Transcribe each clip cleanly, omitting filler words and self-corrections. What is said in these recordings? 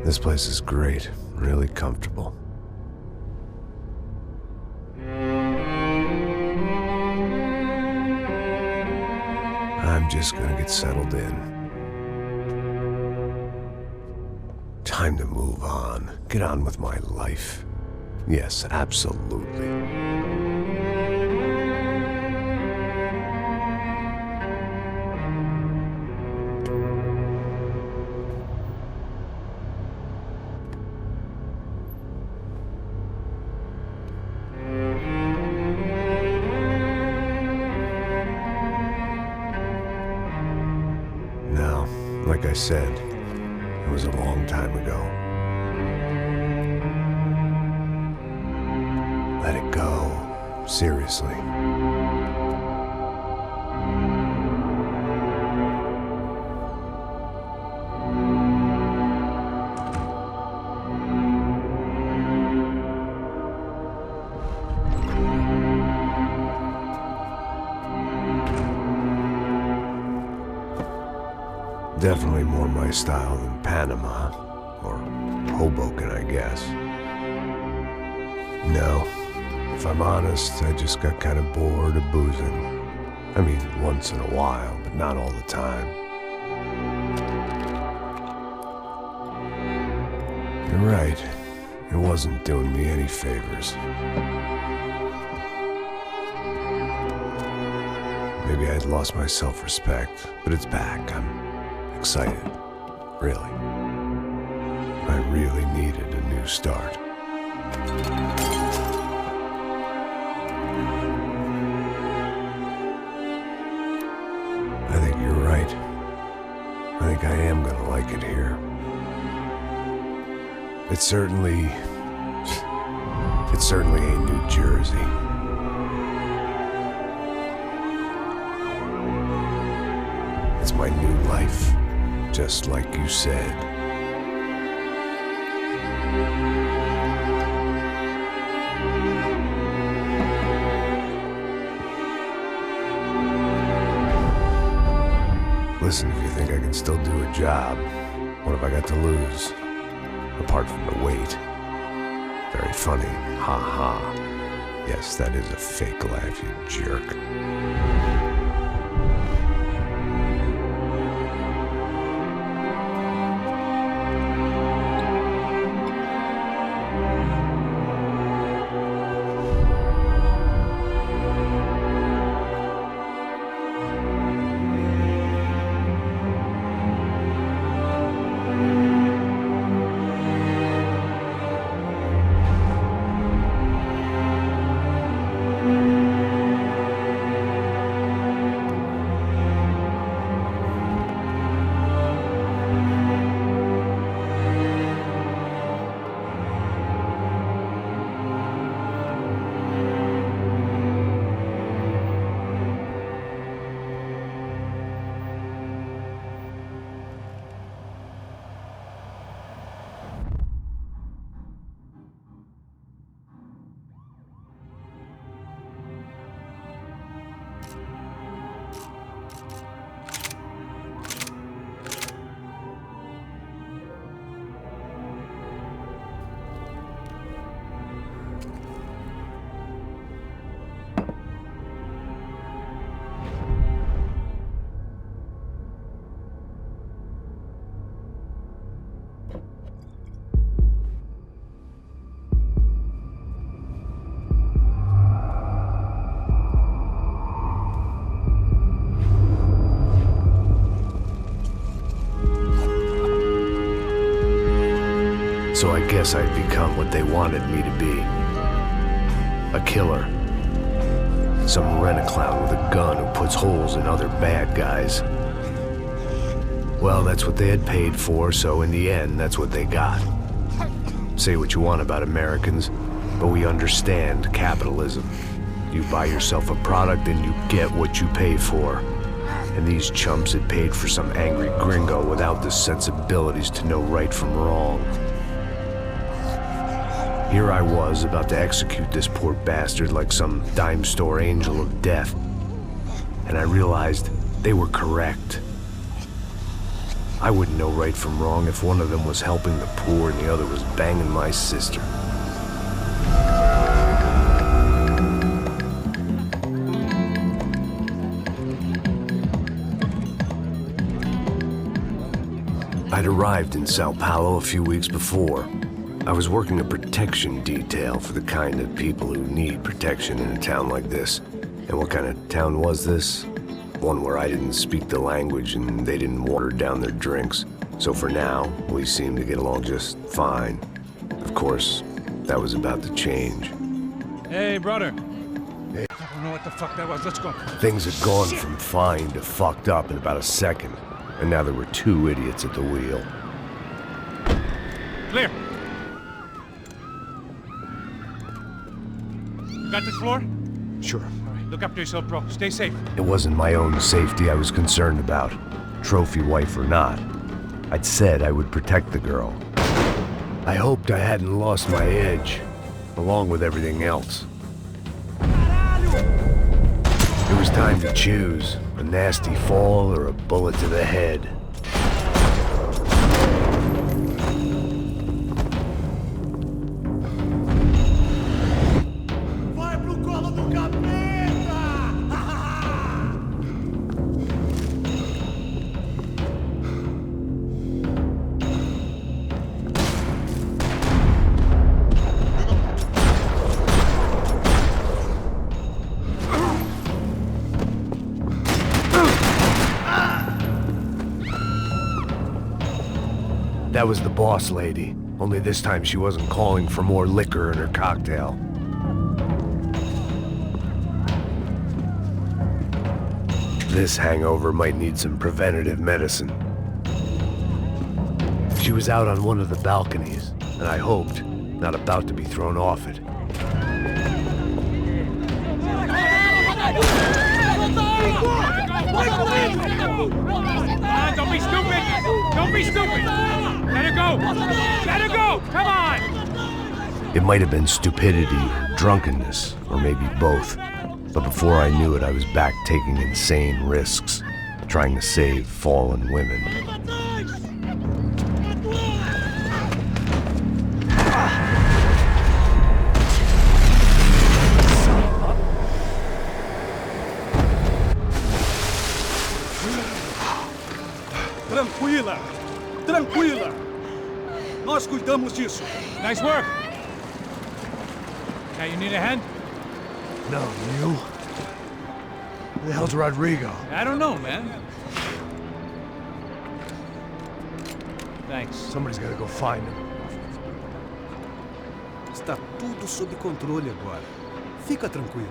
This place is great, really comfortable. I'm just gonna get settled in. Time to move on. Get on with my life. Yes, absolutely. Now, like I said, it was a long time ago. Let it go. Seriously. Definitely more my style than Panama, or Hoboken, I guess. No, if I'm honest, I just got kind of bored of boozing. I mean, once in a while, but not all the time. You're right, it wasn't doing me any favors. Maybe I'd lost my self-respect, but it's back. I'm excited, really. I really needed a new start. I think you're right. I think I am gonna like it here. It's certainly ain't New Jersey. It's my new life. Just like you said. Listen, if you think I can still do a job, what have I got to lose? Apart from the weight. Very funny. Ha ha. Yes, that is a fake laugh, you jerk. So I guess I'd become what they wanted me to be. A killer. Some rent-a-clown with a gun who puts holes in other bad guys. Well, that's what they had paid for, so in the end, that's what they got. Say what you want about Americans, but we understand capitalism. You buy yourself a product and you get what you pay for. And these chumps had paid for some angry gringo without the sensibilities to know right from wrong. Here I was, about to execute this poor bastard like some dime store angel of death. And I realized they were correct. I wouldn't know right from wrong if one of them was helping the poor and the other was banging my sister. I'd arrived in Sao Paulo a few weeks before. I was working a protection detail for the kind of people who need protection in a town like this. And what kind of town was this? One where I didn't speak the language and they didn't water down their drinks. So for now, we seemed to get along just fine. Of course, that was about to change. Hey, brother. Hey. I don't know what the fuck that was. Let's go. Things had gone from fine to fucked up in about a second. And now there were two idiots at the wheel. Clear. You got this floor? Sure. All right, look after yourself, bro. Stay safe. It wasn't my own safety I was concerned about, trophy wife or not. I'd said I would protect the girl. I hoped I hadn't lost my edge, along with everything else. It was time to choose, a nasty fall or a bullet to the head. That was the boss lady, only this time she wasn't calling for more liquor in her cocktail. This hangover might need some preventative medicine. She was out on one of the balconies, and I hoped, not about to be thrown off it. Don't be stupid! Don't be stupid! Let her go! Let her go! Come on! It might have been stupidity or drunkenness, or maybe both. But before I knew it, I was back taking insane risks, trying to save fallen women. Tranquila! Tranquila! Nós cuidamos disso. Nice work! Now you need a hand? No, you? Who the hell's Rodrigo? I don't know, man. Thanks. Somebody's gotta go find him. Está tudo sob controle agora. Fica tranquilo.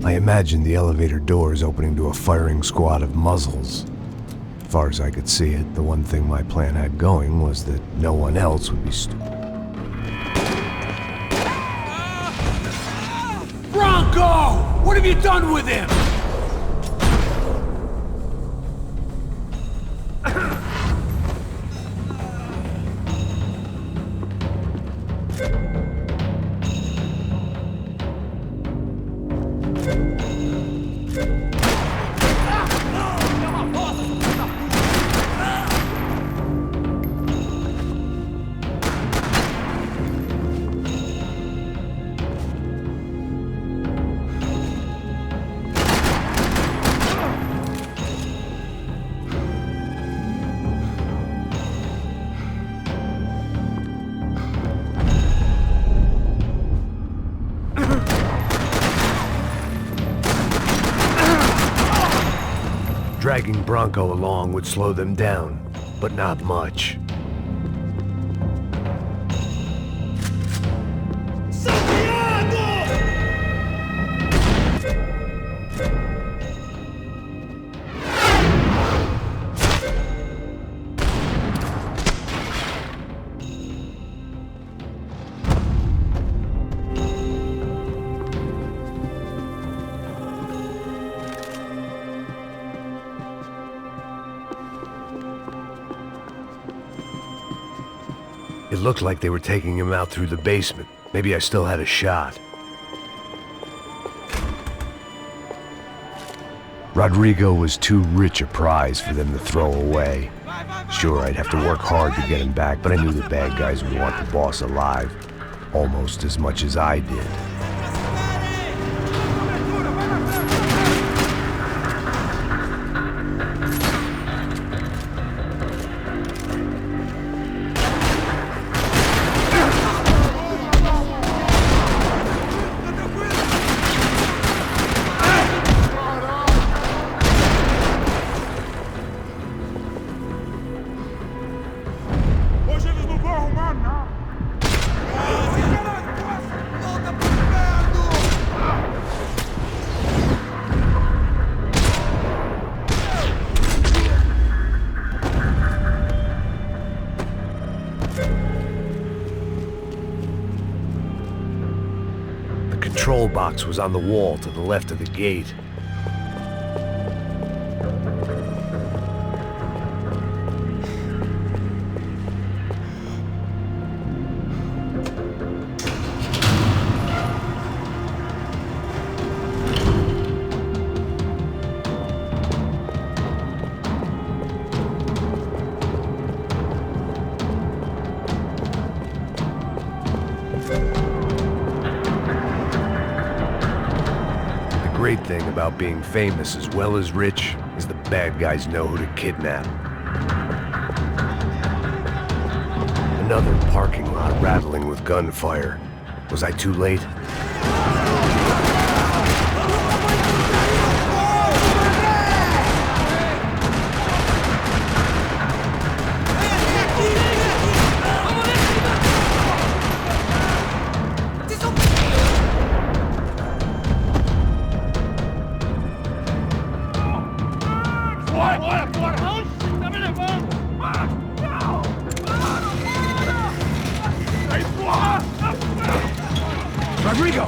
I imagined the elevator doors opening to a firing squad of muzzles. As far as I could see it, the one thing my plan had going was that no one else would be stupid. Bronco! What have you done with him? Dragging Bronco along would slow them down, but not much. It looked like they were taking him out through the basement. Maybe I still had a shot. Rodrigo was too rich a prize for them to throw away. Sure, I'd have to work hard to get him back, but I knew the bad guys would want the boss alive, almost as much as I did. The control box was on the wall to the left of the gate. The great thing about being famous as well as rich is the bad guys know who to kidnap. Another parking lot rattling with gunfire. Was I too late? Rodrigo!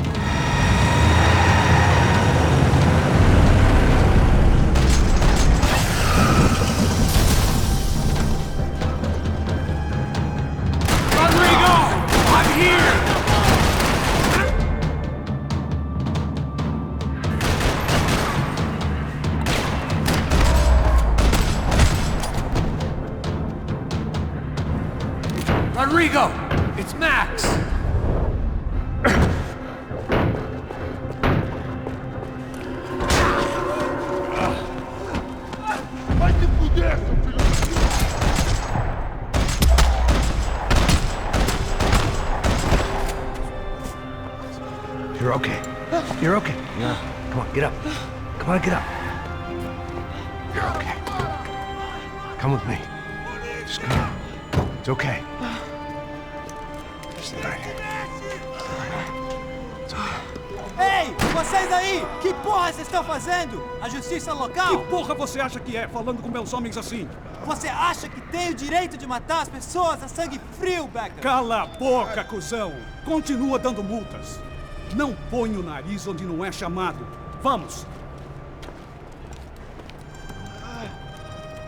Rodrigo! I'm here! Rodrigo! It's Max! You're okay. You're okay. Yeah. Come on, get up. Come on, get up. You're okay. Come with me. Just come on. It's okay. Just right here. It's okay. Ei, vocês aí! Que porra vocês estão fazendo? A justiça local? Que porra você acha que é, falando com meus homens assim? Você acha que tem o direito de matar as pessoas a sangue frio, Becker? Cala a boca, cuzão! Continua dando multas. Não põe o nariz onde não é chamado. Vamos! Me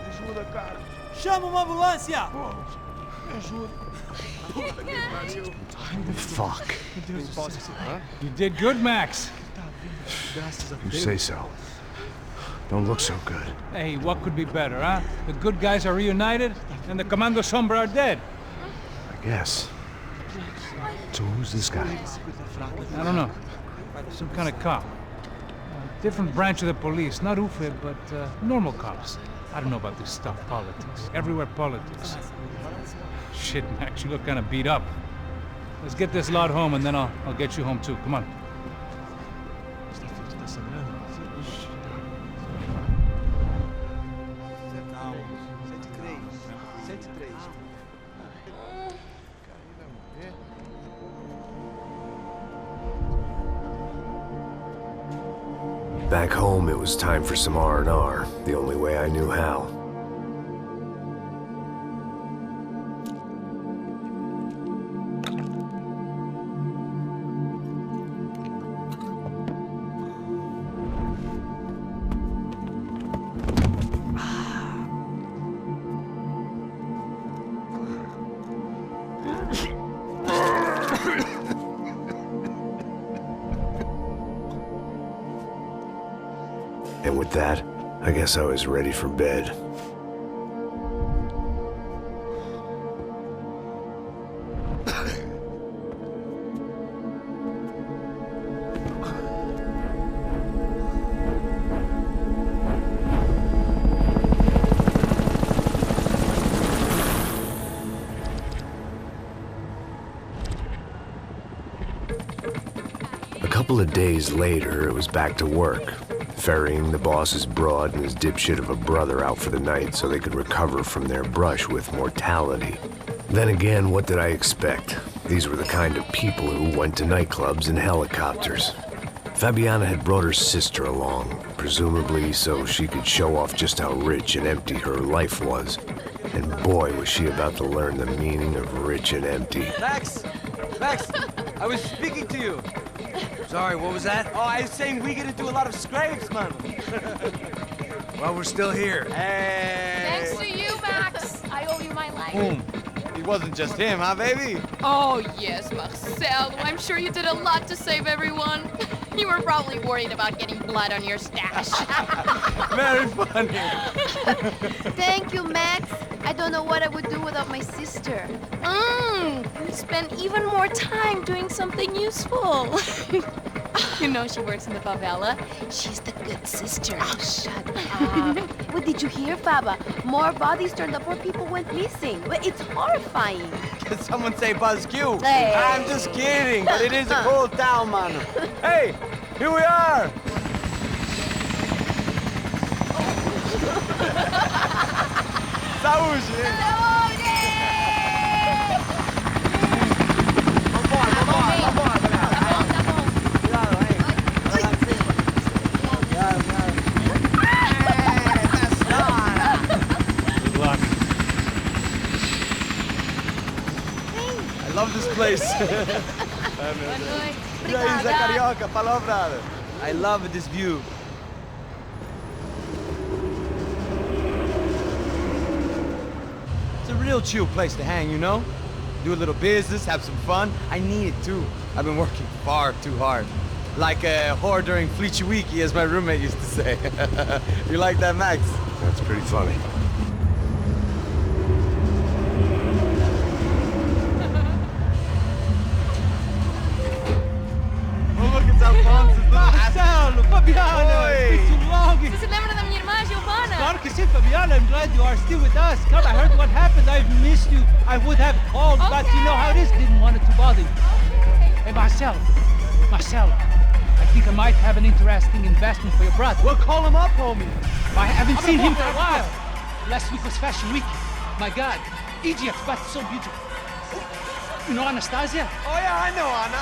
ajuda, cara. Chama uma ambulância! Pô, me ajuda. Fuck. You did good, Max. You say so. Don't look so good. Hey, what could be better, huh? The good guys are reunited, and the Comando Sombra are dead. I guess. So who's this guy? I don't know. Some kind of cop. Different branch of the police. Not UFE, but normal cops. I don't know about this stuff, politics. Everywhere politics. Shit, Max, you look kind of beat up. Let's get this lot home, and then I'll get you home too. Come on. Back home, it was time for some R&R, the only way I knew how. And with that, I guess I was ready for bed. A couple of days later, it was back to work, ferrying the boss's broad and his dipshit of a brother out for the night so they could recover from their brush with mortality. Then again, what did I expect? These were the kind of people who went to nightclubs in helicopters. Fabiana had brought her sister along, presumably so she could show off just how rich and empty her life was. And boy, was she about to learn the meaning of rich and empty. Max! Max! I was speaking to you. Sorry, what was that? Oh, I was saying we get to do a lot of scrapes, man. Well, we're still here. Hey! Thanks to you, Max. I owe you my life. Boom. It wasn't just him, huh, baby? Oh, yes, Marcel. I'm sure you did a lot to save everyone. You were probably worried about getting blood on your stash. Very funny. Thank you, Max. I don't know what I would do without my sister. We spend even more time doing something useful. You know she works in the favela. She's the good sister. Oh, shut up. What did you hear, Faba? More bodies turned up where people went missing. It's horrifying. Did someone say Buzz Q? Hey. I'm just kidding, but it is a cool town, man. Hey, here we are. Saúde! I love this place. E aí, Zé Carioca, falou, brother. I love this view. It's a real chill place to hang, you know? Do a little business, have some fun. I need it too. I've been working far too hard. Like a whore during Fleechy Weeky, as my roommate used to say. You like that, Max? That's pretty funny. Marcelo, Fabiana, it's been too long. Você se lembra da minha irmã, Giovanna? Claro que sim, Fabiana. I'm glad you are still with us. Come, I heard what happened. I've missed you. I would have called, but you know how it is. Didn't want it to bother you. Hey, Marcelo, I think I might have an interesting investment for your brother. Well, call him up, homie. I haven't seen him for a while. Last week was Fashion Week. My God, Egypt, but so beautiful. You know Anastasia? Oh, yeah, I know Anna.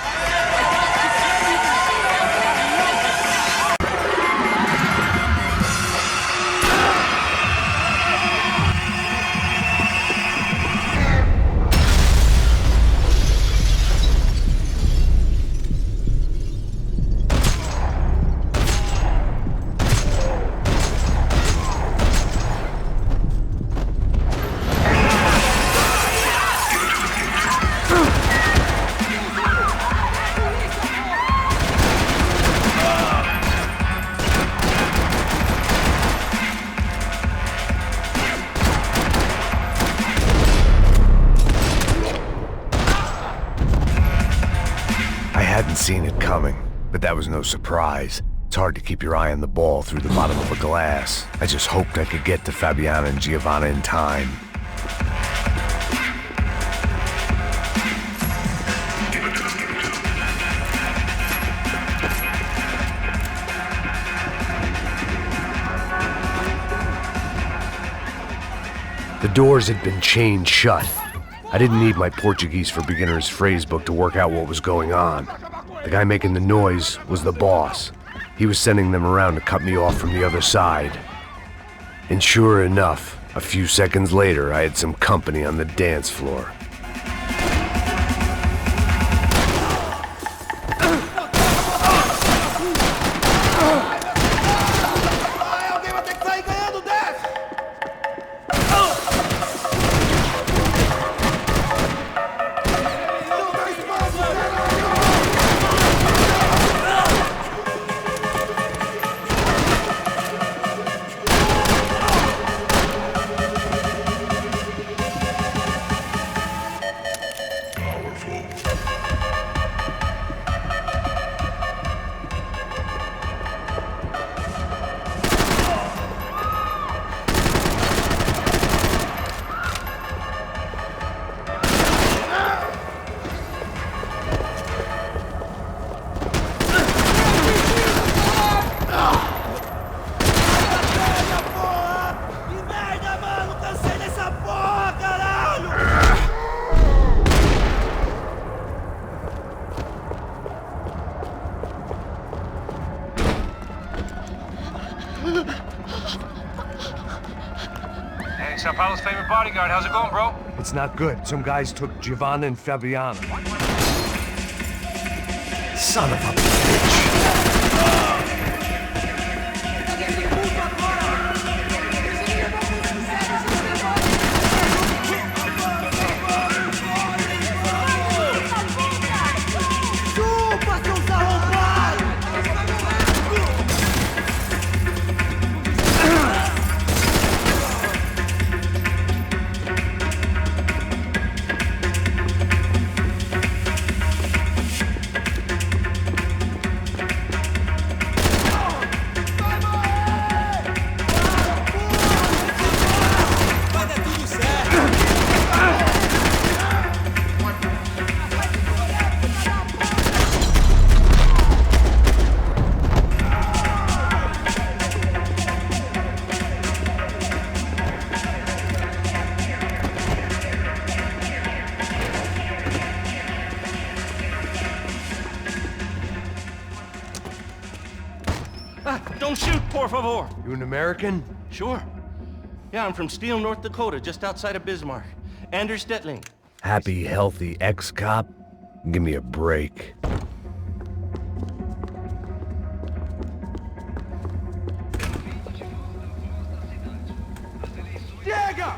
I hadn't seen it coming, but that was no surprise. It's hard to keep your eye on the ball through the bottom of a glass. I just hoped I could get to Fabiana and Giovanna in time. The doors had been chained shut. I didn't need my Portuguese for Beginners phrasebook to work out what was going on. The guy making the noise was the boss. He was sending them around to cut me off from the other side. And sure enough, a few seconds later, I had some company on the dance floor. Sao Paulo's favorite bodyguard. How's it going, bro? It's not good. Some guys took Giovanna and Fabiana. Son of a bitch! Don't shoot, por favor. You an American? Sure. Yeah, I'm from Steele, North Dakota, just outside of Bismarck. Anders Detling. Happy, healthy ex-cop? Give me a break. Chega!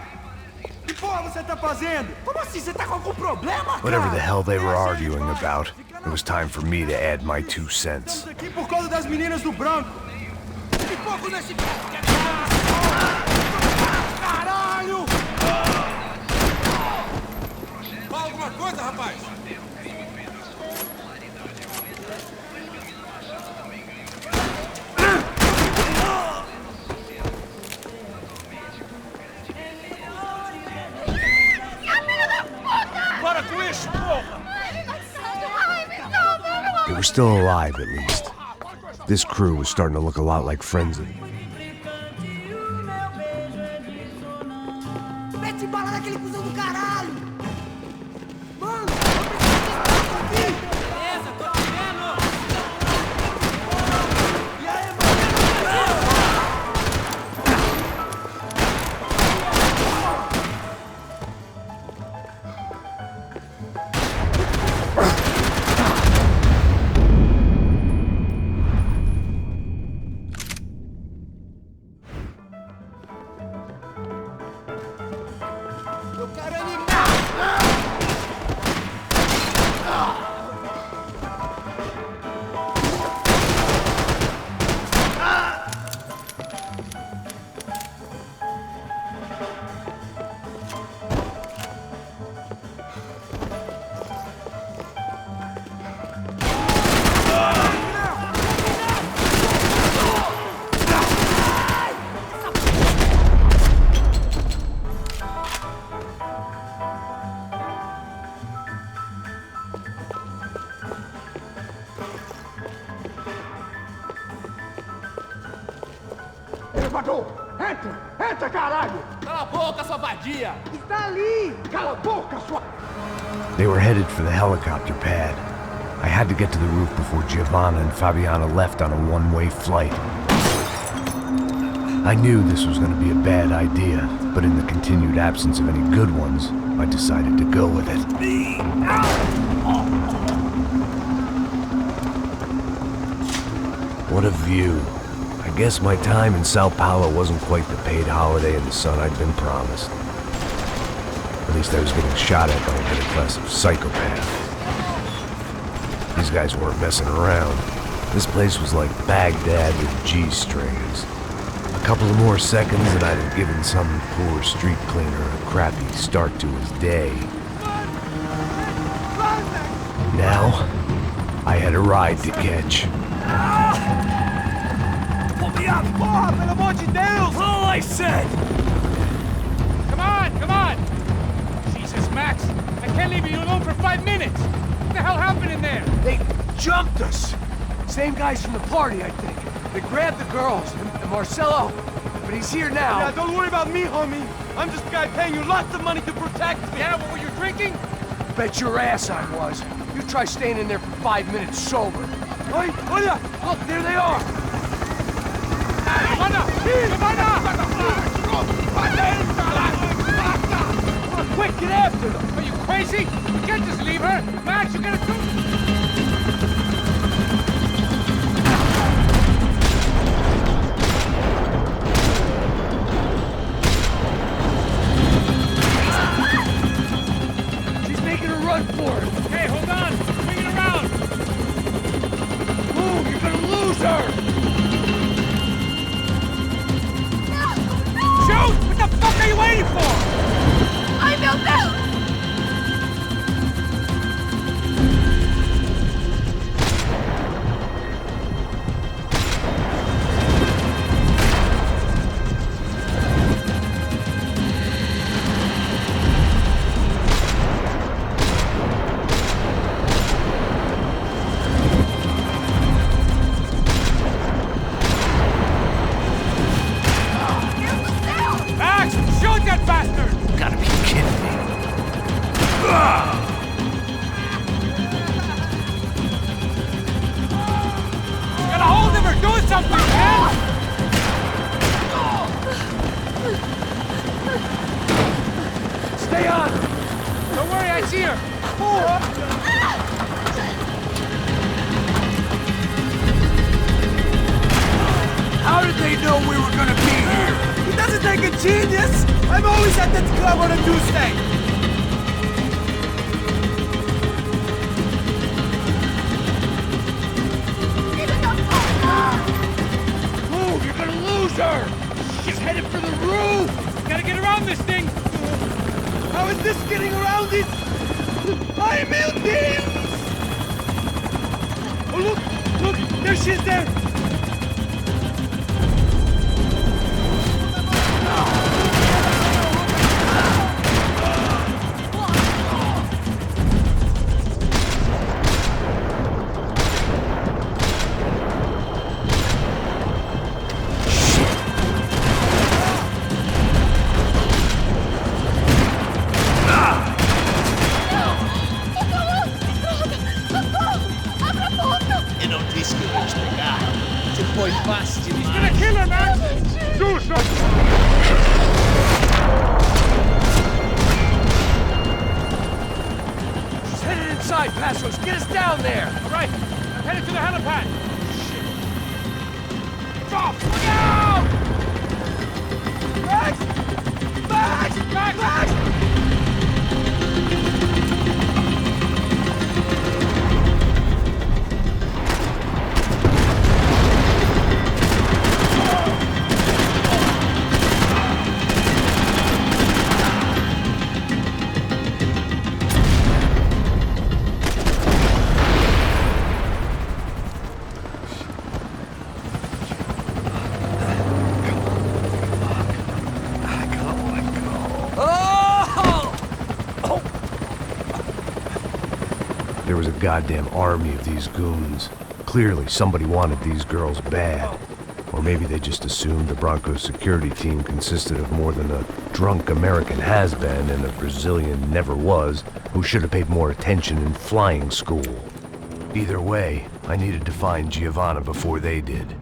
Que porra você tá fazendo? Como assim? Você tá com algum problema, cara? Whatever the hell they were arguing about, it was time for me to add my 2 cents. Estamos aqui por causa das meninas do branco. Que pouco nesse... Caralho! Fala alguma coisa, rapaz? Para com isso, porra! They were still alive, at least. This crew was starting to look a lot like friends of Mete bala naquele cuzão do caralho! Mano, beleza, tô te vendo! E aí, eu quero animar! Elevador! Entra! Entra, caralho! Cala a boca, sua vadia! Está ali! Cala a boca, sua... They were headed for the helicopter pad. I had to get to the roof before Giovanna and Fabiana left on a one-way flight. I knew this was going to be a bad idea, but in the continued absence of any good ones, I decided to go with it. What a view. I guess my time in Sao Paulo wasn't quite the paid holiday in the sun I'd been promised. At least I was getting shot at by a middle-class of psychopaths. These guys weren't messing around. This place was like Baghdad with G-strings. A couple of more seconds and I'd have given some poor street cleaner a crappy start to his day. Now, I had a ride to catch. Porra, pelo amor de Deus! All I said! Come on, come on! Jesus, Max, I can't leave you alone for 5 minutes! What the hell happened in there? They jumped us! Same guys from the party, I think. They grabbed the girls, and Marcelo, but he's here now. Yeah, don't worry about me, homie. I'm just a guy paying you lots of money to protect me. Yeah, what were you drinking? Bet your ass I was. You try staying in there for 5 minutes sober. Oi, olha! Look, there they are! Giovanna! Giovanna! Get after them! Are you crazy? You can't just leave her! Max, you gotta do... She's making a run for it! Hey, hold on! Bring it around! Move! You're gonna lose her! Shoot! What the fuck are you waiting for? I don't know! Max, shoot that bastard! Gotta be kidding me. Get a hold of her! Do something, man! Stay on! Don't worry, I see her! How did they know we were gonna be here? It doesn't take a genius! I'm always at that club on a Tuesday! Move! You're gonna lose her! She's headed for the roof! Gotta get around this thing! How is this getting around it? Ay, meu Deus! Oh, look! Look! There she is there! E non ti spiegare. Se poi basti, He's gonna kill her, Max! Do something! She's headed inside, Passos! Get us down there! All right, I'm headed to the helipad! Drop! Look out! Max! Max! Max! Max! There was a goddamn army of these goons. Clearly, somebody wanted these girls bad. Or maybe they just assumed the Broncos security team consisted of more than a drunk American has-been and a Brazilian never-was who should have paid more attention in flying school. Either way, I needed to find Giovanna before they did.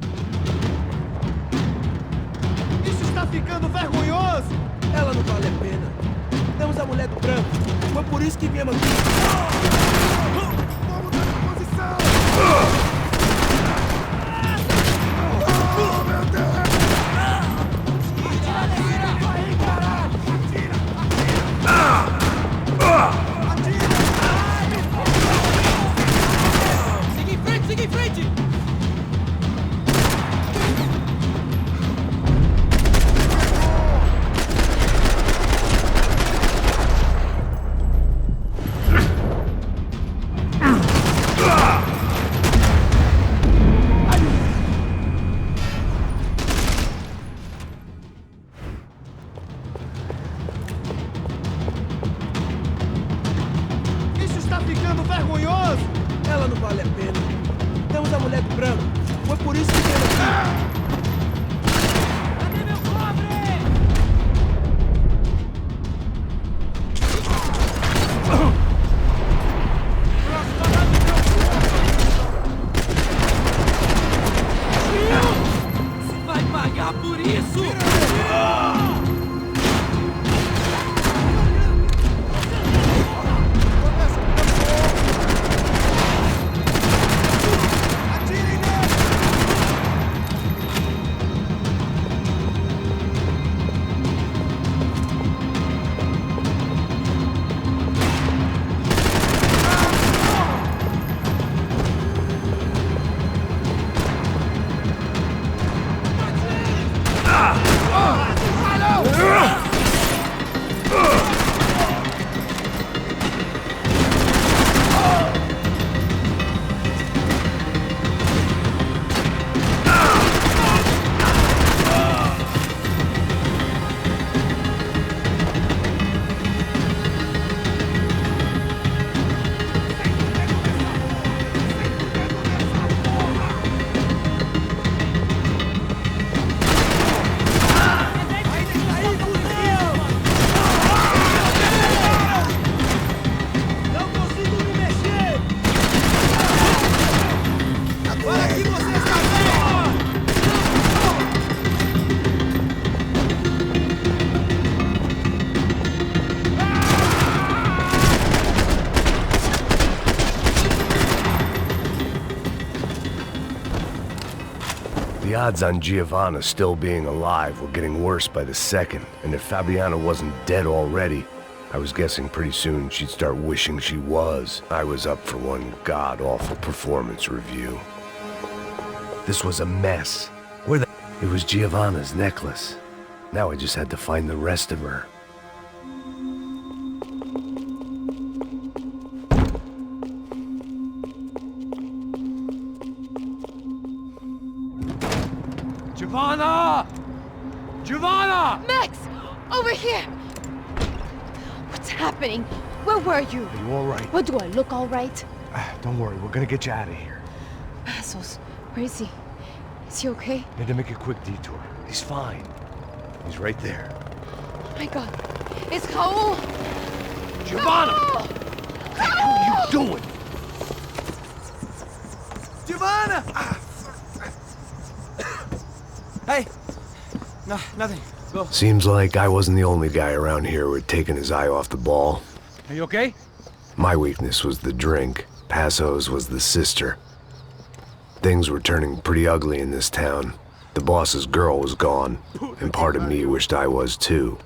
Isso está ficando vergonhoso! Ela não vale a pena. Temos a mulher do branco. Foi por isso que viemos aqui. Vamos dar posição! Siga em frente! Isso está ficando vergonhoso! Ela não vale a pena. Temos a mulher do branco. Foi por isso que viemos aqui. Cadê meu cobre? Você vai pagar por isso! The odds on Giovanna still being alive were getting worse by the second, and if Fabiana wasn't dead already, I was guessing pretty soon she'd start wishing she was. I was up for one god-awful performance review. This was a mess. It was Giovanna's necklace. Now I just had to find the rest of her. Giovanna! Giovanna! Max! Over here! What's happening? Where were you? Are you all right? What, do I look all right? Don't worry, we're gonna get you out of here. Passos, where is he? Is he okay? Need to make a quick detour. He's fine. He's right there. Oh my God. It's Raul! Giovanna! Raul! What the hell are you doing? Giovanna! Hey! No, nothing. Go. Seems like I wasn't the only guy around here who had taken his eye off the ball. Are you okay? My weakness was the drink. Passo's was the sister. Things were turning pretty ugly in this town. The boss's girl was gone, and part of me wished I was too.